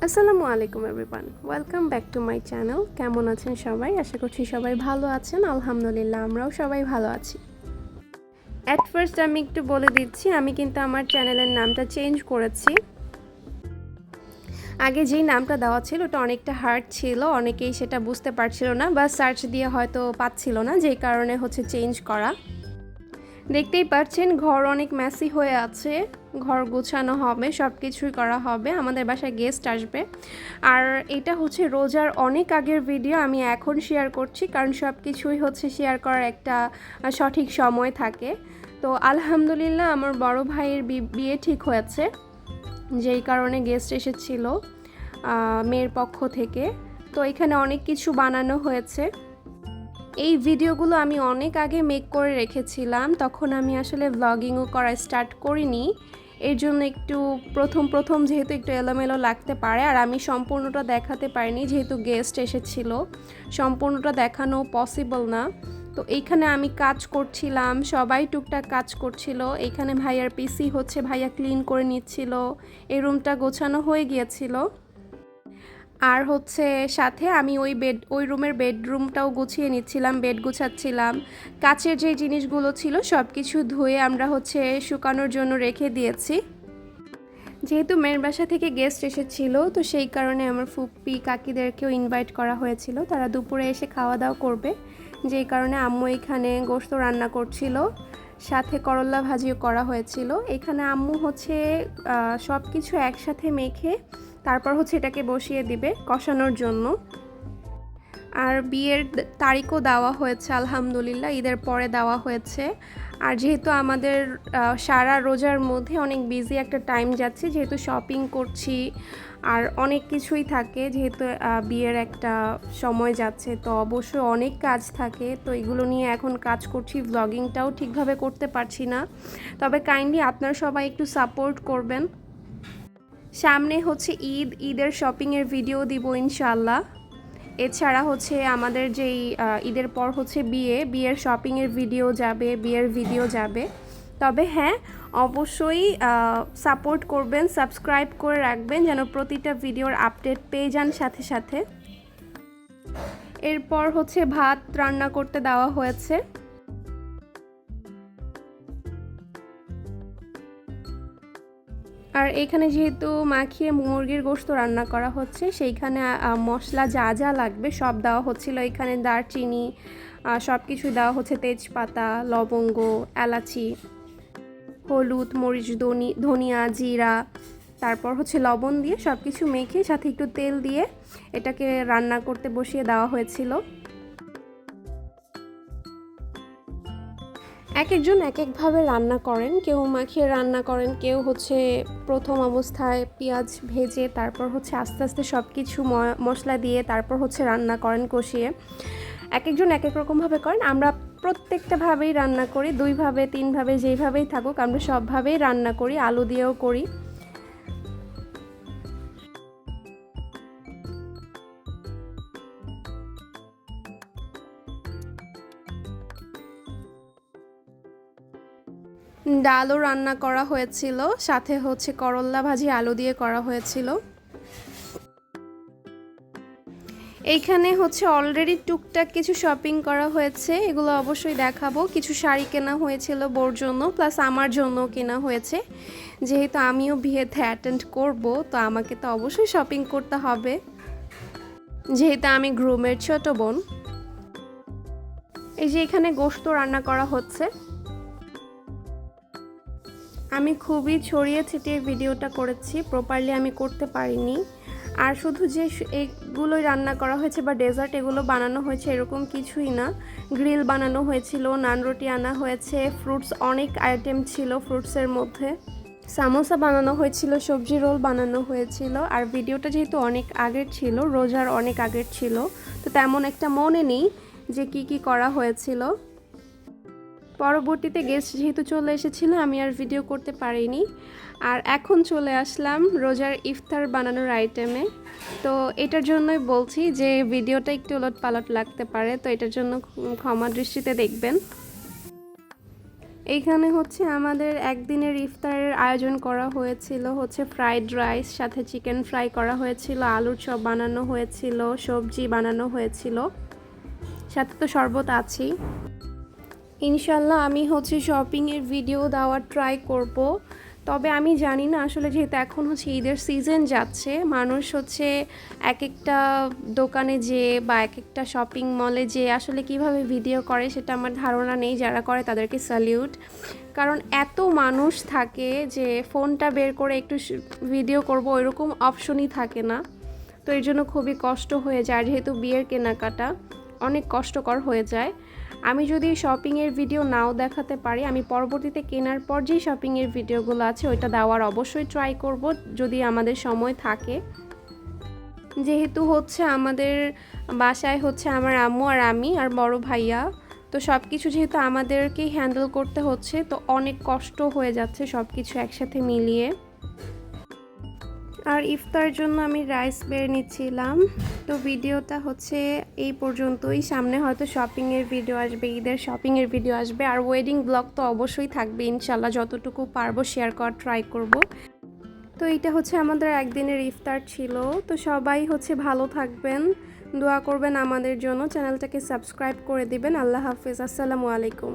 আসসালামু আলাইকুম everyone, welcome back to my channel. কেমন আছেন সবাই? আশা করছি সবাই ভালো আছেন। আলহামদুলিল্লাহ, আমরাও সবাই ভালো আছি। অ্যাট ফার্স্ট আমি একটু বলে দিচ্ছি, আমি কিন্তু আমার চ্যানেলের নামটা চেঞ্জ করেছি। আগে যেই নামটা দেওয়া ছিল ওটা অনেকটা হার্ড ছিল, অনেকেই সেটা বুঝতে পারছিল না বা সার্চ দিয়ে হয়তো পাচ্ছিল না, যেই কারণে চেঞ্জ করা। দেখতেই পাচ্ছেন ঘর অনেক মেসি হয়ে আছে, ঘর গোছানো হবে, সব কিছুই করা হবে, আমাদের বাসায় গেস্ট আসবে। আর এটা রোজার অনেক আগের ভিডিও আমি এখন শেয়ার করছি, কারণ সব কিছুই শেয়ার করার একটা সঠিক সময় থাকে। তো আলহামদুলিল্লাহ আমার বড় ভাইয়ের বিয়ে ঠিক হয়েছে, যেই কারণে গেস্ট এসেছিল মেয়ের পক্ষ থেকে। তো এখানে অনেক কিছু বানানো হয়েছে। এই ভিডিওগুলো আমি অনেক আগে মেক করে রেখেছিলাম, তখন আমি আসলে ভ্লগিংও করা স্টার্ট করিনি। এর জন্য একটু প্রথম যেহেতু একটু এলোমেলো লাগতে পারে, আর আমি সম্পূর্ণটা দেখাতে পারিনি যেহেতু গেস্ট এসেছিল, সম্পূর্ণটা দেখানো পসিবল না। তো এইখানে আমি কাজ করছিলাম, সবাই টুকটাক কাজ করছিল। এইখানে ভাইয়ার পিসি ভাইয়া ক্লিন করে নিচ্ছিল, এই রুমটা গোছানো হয়ে গিয়েছিল। আর সাথে আমি ওই রুমের বেডরুমটাও গুছিয়ে নিচ্ছিলাম, বেড গুছাচ্ছিলাম। কাচের যে জিনিসগুলো ছিল সব কিছু ধুয়ে আমরা শুকানোর জন্য রেখে দিয়েছি। যেহেতু মেয়ের বাসা থেকে গেস্ট এসেছিল, তো সেই কারণে আমার ফুপ্পি কাকিদেরকেও ইনভাইট করা হয়েছিল, তারা দুপুরে এসে খাওয়া দাওয়া করবে। যেই কারণে আম্মু এখানে গোশত রান্না করছিল, সাথে করল্লা ভাজিও করা হয়েছিল। এখানে আম্মু সব কিছু একসাথে মেখে তারপর এটাকে বসিয়ে দিবে কষানোর জন্য। আর বিয়ের তারিখও দেওয়া হয়েছে, আলহামদুলিল্লাহ ঈদের পরে দেওয়া হয়েছে। আর যেহেতু আমাদের সারা রোজার মধ্যে অনেক বিজি একটা টাইম যাচ্ছে, যেহেতু শপিং করছি আর অনেক কিছুই থাকে, যেহেতু বিয়ের একটা সময় যাচ্ছে, তো অবশ্যই অনেক কাজ থাকে। তো এগুলো নিয়ে এখন কাজ করছি, ভ্লগিংটাও ঠিকভাবে করতে পারছি না। তবে কাইন্ডলি আপনারা সবাই একটু সাপোর্ট করবেন। সামনে ঈদের শপিংয়ের ভিডিও দিব ইনশাল্লাহ। এছাড়া আমাদের যেই ঈদের পর বিয়ের শপিংয়ের ভিডিও যাবে, বিয়ের ভিডিও যাবে। তবে হ্যাঁ, অবশ্যই সাপোর্ট করবেন, সাবস্ক্রাইব করে রাখবেন যেন প্রতিটা ভিডিওর আপডেট পেয়ে যান সাথে সাথে। এরপর ভাত রান্না করতে দেওয়া হয়েছে। আর এখানে যেহেতু মাখিয়ে মুরগির গোশত রান্না করা হচ্ছে, সেইখানে মশলা যা যা লাগবে সব দেওয়া হচ্ছিল। এখানে দারচিনি সব কিছু দেওয়া হচ্ছে, তেজপাতা, লবঙ্গ, এলাচি, হলুদ, মরিচ, ধনিয়া, জিরা, তারপর লবণ দিয়ে সব কিছু মেখে সাথে একটু তেল দিয়ে এটাকে রান্না করতে বসিয়ে দেওয়া হয়েছিল। এক একজন এক একভাবে রান্না করেন, কেউ মাখিয়ে রান্না করেন, কেউ প্রথম অবস্থায় পেঁয়াজ ভেজে তারপর আস্তে আস্তে সব কিছু মশলা দিয়ে তারপর রান্না করেন কষিয়ে। এক একজন এক এক রকমভাবে করেন। আমরা প্রত্যেকটা ভাবেই রান্না করি, 2 ভাবে 3 ভাবে যেইভাবেই থাকুক আমরা সবভাবেই রান্না করি, আলু দিয়েও করি। ডালও রান্না করা হয়েছিল, সাথে করল্লা ভাজি আলু দিয়ে করা হয়েছিল। এইখানে অলরেডি টুকটাক কিছু শপিং করা হয়েছে, এগুলো অবশ্যই দেখাবো। কিছু শাড়ি কেনা হয়েছিল বোর জন্য, প্লাস আমার জন্য কেনা হয়েছে। যেহেতু আমিও বিয়েতে অ্যাটেন্ড করব, তো আমাকে তো অবশ্যই শপিং করতে হবে, যেহেতু আমি গ্রুমের ছোট বোন। এই যে এখানে গোশত রান্না করা হচ্ছে। আমি খুবই ছড়িয়ে ছিটিয়ে ভিডিওটা করেছি, প্রপারলি আমি করতে পারিনি। আর শুধু যে এগুলোই রান্না করা হয়েছে বা ডেজার্ট এগুলো বানানো হয়েছে এরকম কিছুই না, গ্রিল বানানো হয়েছিল, নান রুটি আনা হয়েছে, ফ্রুটস অনেক আইটেম ছিল, ফ্রুটসের মধ্যে সামোসা বানানো হয়েছিল, সবজি রোল বানানো হয়েছিল। আর ভিডিওটা যেহেতু অনেক আগের ছিল, রোজার অনেক আগের ছিল, তো তেমন একটা মনে নেই যে কি কি করা হয়েছিল। পরবর্তীতে গেস্ট যেহেতু চলে এসেছিল, আমি আর ভিডিও করতে পারিনি। আর এখন চলে আসলাম রোজার ইফতার বানানোর আইটেমে। তো এটার জন্যই বলছি যে ভিডিওটা একটু উলটপালট লাগতে পারে, তো এটার জন্য ক্ষমা দৃষ্টিতে দেখবেন। এইখানে হচ্ছে আমাদের একদিনের ইফতারের আয়োজন করা হয়েছিল হচ্ছে ফ্রাইড রাইস, সাথে চিকেন ফ্রাই করা হয়েছিল, আলুর চপ বানানো হয়েছিল, সবজি বানানো হয়েছিল, সাথে তো শরবত আছেই। ইনশাল্লাহ আমি হচ্ছে শপিংয়ের ভিডিও দেওয়ার ট্রাই করব। তবে আমি জানি না আসলে, যেহেতু এখন হচ্ছে ঈদের সিজন যাচ্ছে, মানুষ হচ্ছে এক একটা দোকানে যেয়ে বা এক একটা শপিং মলে যেয়ে আসলে কিভাবে ভিডিও করে সেটা আমার ধারণা নেই। যারা করে তাদেরকে স্যালিউট, কারণ এত মানুষ থাকে যে ফোনটা বের করে একটু ভিডিও করব ওইরকম অপশনই থাকে না। তো এর জন্য খুবই কষ্ট হয়ে যায়, যেহেতু বিয়ের কেনাকাটা অনেক কষ্টকর হয়ে যায়। আমি যদি শপিংয়ের ভিডিও নাও দেখাতে পারি, আমি পরবর্তীতে কেনার পর যেই শপিংয়ের ভিডিওগুলো আছে ওইটা দেওয়ার অবশ্যই ট্রাই করব, যদি আমাদের সময় থাকে। যেহেতু হচ্ছে আমাদের বাসায় হচ্ছে আমার আম্মু আর আমি আর বড় ভাইয়া, তো সব কিছু যেহেতু আমাদেরকেই হ্যান্ডেল করতে হচ্ছে, তো অনেক কষ্ট হয়ে যাচ্ছে সব কিছু একসাথে মিলিয়ে। আর ইফতার জন্য আমি রাইস বের নিচ্ছিলাম। তো ভিডিওটা হচ্ছে এই পর্যন্তই। সামনে হয়তো শপিংয়ের ভিডিও আসবে, ঈদের শপিংয়ের ভিডিও আসবে, আর ওয়েডিং ব্লগ তো অবশ্যই থাকবে ইনশাল্লাহ, যতটুকু পারবো শেয়ার করার ট্রাই করব। তো এইটা হচ্ছে আমাদের একদিনের ইফতার ছিল। তো সবাই হচ্ছে ভালো থাকবেন, দোয়া করবেন আমাদের জন্য, চ্যানেলটাকে সাবস্ক্রাইব করে দিবেন। আল্লাহ হাফেজ, আসসালামু আলাইকুম।